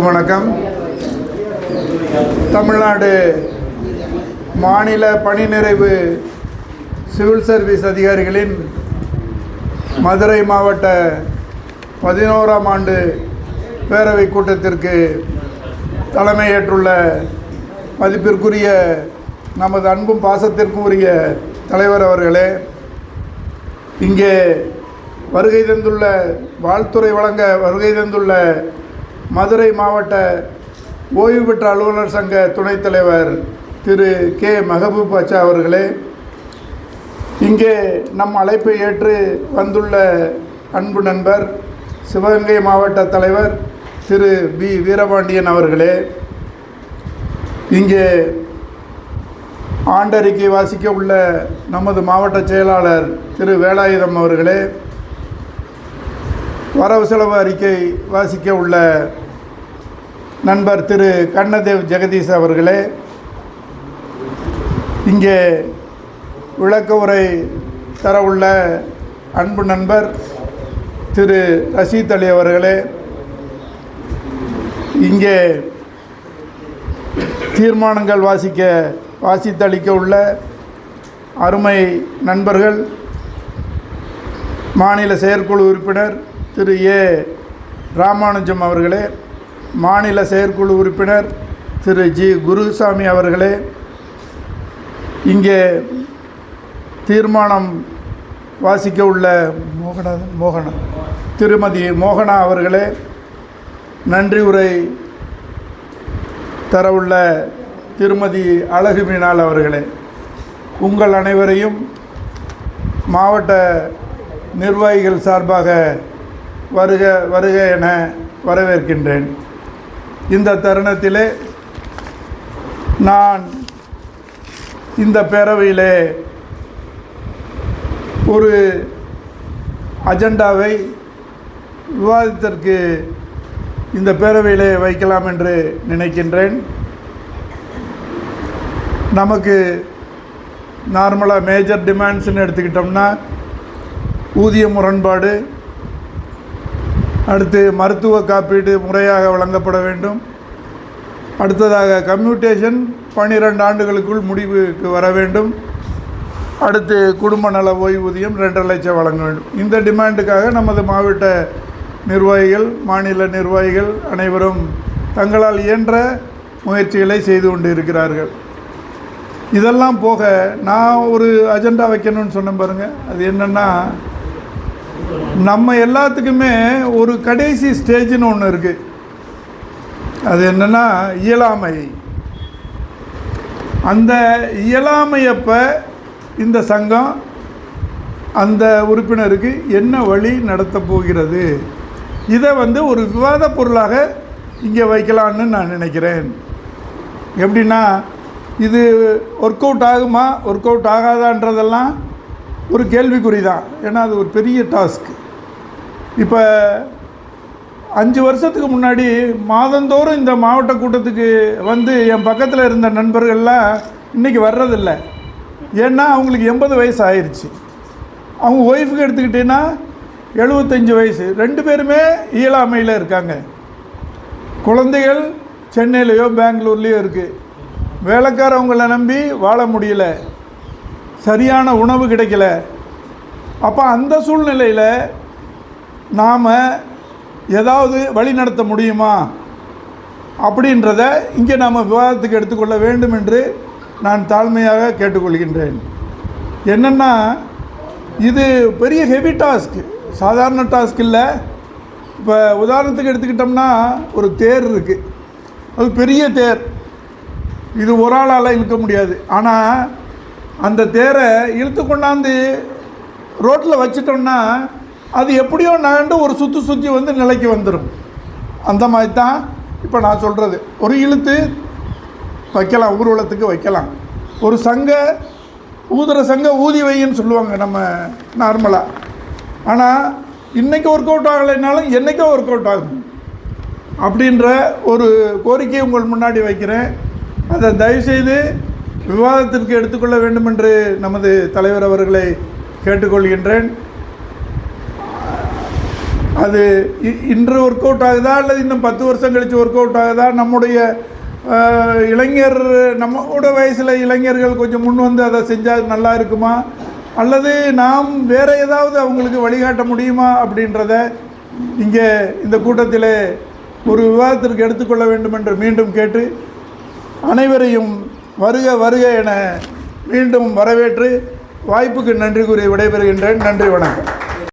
வணக்கம். தமிழ்நாடு மாநில பணி நிறைவு சிவில் சர்வீஸ் அதிகாரிகளின் மதுரை மாவட்ட 11ஆம் ஆண்டு பேரவை கூட்டத்திற்கு தலைமையேற்றுள்ள மதிப்பிற்குரிய நமது அன்பும் பாசத்திற்கும் உரிய தலைவர் அவர்களே, இங்கே வருகை தந்துள்ள வாழ்த்துறை வழங்க வருகை தந்துள்ள மதுரை மாவட்ட ஓய்வு பெற்ற அலுவலர் சங்க துணைத் தலைவர் திரு கே மெஹபூப் பாட்சா அவர்களே, இங்கே நம் அழைப்பை ஏற்று வந்துள்ள அன்பு நண்பர் சிவகங்கை மாவட்ட தலைவர் திரு பி வீரபாண்டியன் அவர்களே, இங்கே ஆண்டறிக்கை வாசிக்க உள்ள நமது மாவட்ட செயலாளர் திரு வேலாயுதம் அவர்களே, வரவு செலவு அறிக்கை வாசிக்க உள்ள நண்பர் திரு கண்ணதேவ் ஜெகதீஷ் அவர்களே, இங்கே விளக்க உரை தர உள்ள அன்பு நண்பர் திரு ரஷீத் அலி அவர்களே, இங்கே தீர்மானங்கள் வாசித்தளிக்க உள்ள அருமை நண்பர்கள் மாநில செயற்குழு உறுப்பினர் திரு ஏ ராமானுஜம் அவர்களே, மாநில செயற்குழு உறுப்பினர் திரு ஜி குருசாமி அவர்களே, இங்கே தீர்மானம் வாசிக்க உள்ள திருமதி மோகனா அவர்களே, நன்றி உரை தரவுள்ள திருமதி அழகு மீனாள் அவர்களே, உங்கள் அனைவரையும் மாவட்ட நிர்வாகிகள் சார்பாக வருக வருக என வரவேற்கின்றேன். இந்த தருணத்திலே நான் இந்த பேரவையிலே ஒரு அஜெண்டாவை விவாதத்திற்கு இந்த பேரவையிலே வைக்கலாம் என்று நினைக்கின்றேன். நமக்கு நார்மலாக மேஜர் டிமாண்ட்ஸ்ன்னு எடுத்துக்கிட்டோம்னா ஊதிய முரண்பாடு, அடுத்து மருத்துவ காப்பீடு முறையாக வழங்கப்பட வேண்டும், அடுத்ததாக கம்யூட்டேஷன் 12 ஆண்டுகளுக்குள் முடிவுக்கு வர வேண்டும், அடுத்து குடும்ப நல ஓய்வூதியம் 2.5 லட்சம் வழங்க வேண்டும். இந்த டிமாண்டுக்காக நமது மாவட்ட நிர்வாகிகள், மாநில நிர்வாகிகள் அனைவரும் தங்களால் இயன்ற முயற்சிகளை செய்து கொண்டு இருக்கிறார்கள். இதெல்லாம் போக நான் ஒரு அஜெண்டா வைக்கணும்னு சொன்னேன் பாருங்கள். அது என்னென்னா, நம்ம எல்லாத்துக்குமே ஒரு கடைசி ஸ்டேஜ்னு ஒன்று இருக்குது. அது என்னென்னா இயலாமை. அந்த இயலாமையப்போ இந்த சங்கம் அந்த உறுப்பினருக்கு என்ன வழி நடத்த போகிறது, இதை ஒரு விவாத பொருளாக இங்கே வைக்கலான்னு நான் நினைக்கிறேன். எப்படின்னா, இது ஒர்க் அவுட் ஆகுமா ஒர்க் அவுட் ஆகாதான்றதெல்லாம் ஒரு கேள்விக்குறி தான். ஏன்னா அது ஒரு பெரிய டாஸ்க். இப்போ 5 வருஷத்துக்கு முன்னாடி மாதந்தோறும் இந்த மாவட்ட கூட்டத்துக்கு என் பக்கத்தில் இருந்த நண்பர்கள்லாம் இன்றைக்கி வர்றதில்லை. ஏன்னா அவங்களுக்கு 80 வயசு ஆயிடுச்சு. அவங்க ஒய்ஃபுக்கு எடுத்துக்கிட்டேன்னா 75 வயசு. 2 பேருமே இயலாமையில் இருக்காங்க. குழந்தைகள் சென்னையிலையோ பெங்களூர்லேயோ இருக்குது. வேலைக்காரவங்களை நம்பி வாழ முடியல, சரியான உணவு கிடைக்கல. அப்போ அந்த சூழ்நிலையில் நாம் ஏதாவது வழி நடத்த முடியுமா அப்படின்றத இங்கே நாம் விவாதத்துக்கு எடுத்துக்கொள்ள வேண்டும் என்று நான் தாழ்மையாக கேட்டுக்கொள்கின்றேன். என்னென்னா, இது பெரிய ஹெவி டாஸ்க், சாதாரண டாஸ்க் இல்லை. இப்போ உதாரணத்துக்கு எடுத்துக்கிட்டோம்னா ஒரு தேர் இருக்குது, அது பெரிய தேர். இது ஒரு ஆளால் இழுக்க முடியாது. ஆனால் அந்த தேரை இழுத்து கொண்டாந்து ரோட்டில் வச்சிட்டோம்னா அது எப்படியோ நகண்டு ஒரு சுற்றி நிலைக்கு வந்துடும். அந்த மாதிரி தான் இப்போ நான் சொல்கிறது. ஒரு இழுத்து வைக்கலாம், ஊர்வலத்துக்கு வைக்கலாம். ஒரு ஊதுற சங்க ஊதி வைன்னு சொல்லுவாங்க நம்ம நார்மலாக. ஆனால் இன்றைக்கி ஒர்க் அவுட் ஆகலைனாலும் என்றைக்கோ ஒர்க் அவுட் ஆகும் அப்படின்ற ஒரு கோரிக்கையை உங்கள் முன்னாடி வைக்கிறேன். அதை தயவுசெய்து விவாதத்திற்கு எடுத்துக்கொள்ள வேண்டும் என்று நமது தலைவர் அவர்களை கேட்டுக்கொள்கின்றேன். அது இன்று ஒர்க் அவுட் ஆகுதா அல்லது இன்னும் 10 வருஷம் கழித்து ஒர்க் அவுட் ஆகுதா? நம்முடைய இளைஞர், நம்மளோட வயசில் இளைஞர்கள் கொஞ்சம் முன் வந்து அதை செஞ்சால் நல்லா இருக்குமா, அல்லது நாம் வேறு ஏதாவது அவங்களுக்கு வழிகாட்ட முடியுமா அப்படின்றத இங்கே இந்த கூட்டத்தில் ஒரு விவாதத்திற்கு எடுத்துக்கொள்ள வேண்டும் என்று மீண்டும் கேட்டு, அனைவரையும் வருக வருக என மீண்டும் வரவேற்று வாய்ப்புக்கு நன்றி கூறி விடைபெறுகின்றேன். நன்றி, வணக்கம்.